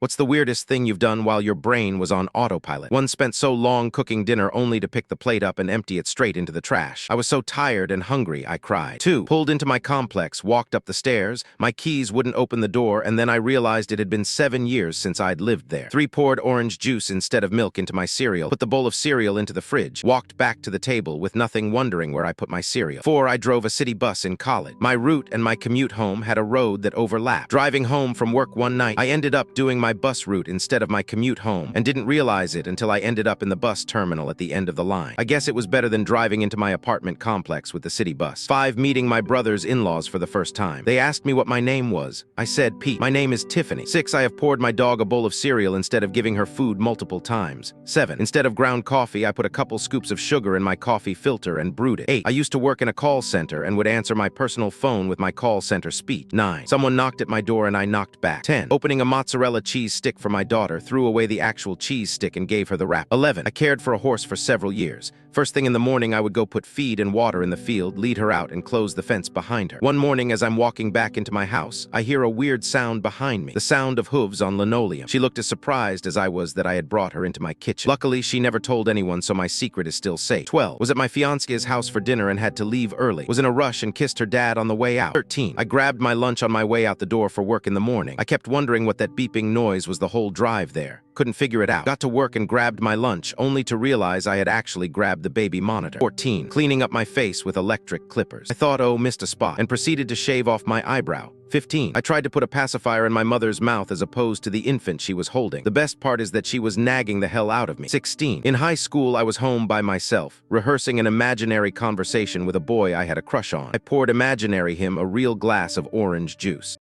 What's the weirdest thing you've done while your brain was on autopilot? 1. Spent so long cooking dinner only to pick the plate up and empty it straight into the trash. I was so tired and hungry, I cried. 2. Pulled into my complex, walked up the stairs, my keys wouldn't open the door, and then I realized it had been 7 years since I'd lived there. 3. Poured orange juice instead of milk into my cereal, put the bowl of cereal into the fridge, walked back to the table with nothing, wondering where I put my cereal. 4. I drove a city bus in college. My route and my commute home had a road that overlapped. Driving home from work one night, I ended up doing my bus route instead of my commute home, and didn't realize it until I ended up in the bus terminal at the end of the line. I guess it was better than driving into my apartment complex with the city bus. 5. Meeting my brother's in-laws for the first time. They asked me what my name was. I said, Pete. My name is Tiffany. 6. I have poured my dog a bowl of cereal instead of giving her food multiple times. 7. Instead of ground coffee, I put a couple scoops of sugar in my coffee filter and brewed it. 8. I used to work in a call center and would answer my personal phone with my call center speech. 9. Someone knocked at my door and I knocked back. 10. Opening a mozzarella cheese stick for my daughter, threw away the actual cheese stick and gave her the wrap. 11. I cared for a horse for several years. First thing in the morning, I would go put feed and water in the field, lead her out, and close the fence behind her. One morning, as I'm walking back into my house, I hear a weird sound behind me, the sound of hooves on linoleum. She looked as surprised as I was that I had brought her into my kitchen. Luckily, she never told anyone, so my secret is still safe. 12. Was at my fiancé's house for dinner and had to leave early. Was in a rush and kissed her dad on the way out. 13. I grabbed my lunch on my way out the door for work in the morning. I kept wondering what that beeping noise was the whole drive there. Couldn't figure it out. Got to work and grabbed my lunch, only to realize I had actually grabbed the baby monitor. 14. Cleaning up my face with electric clippers. I thought, oh, missed a spot, and proceeded to shave off my eyebrow. 15. I tried to put a pacifier in my mother's mouth as opposed to the infant she was holding. The best part is that she was nagging the hell out of me. 16. In high school, I was home by myself, rehearsing an imaginary conversation with a boy I had a crush on. I poured imaginary him a real glass of orange juice.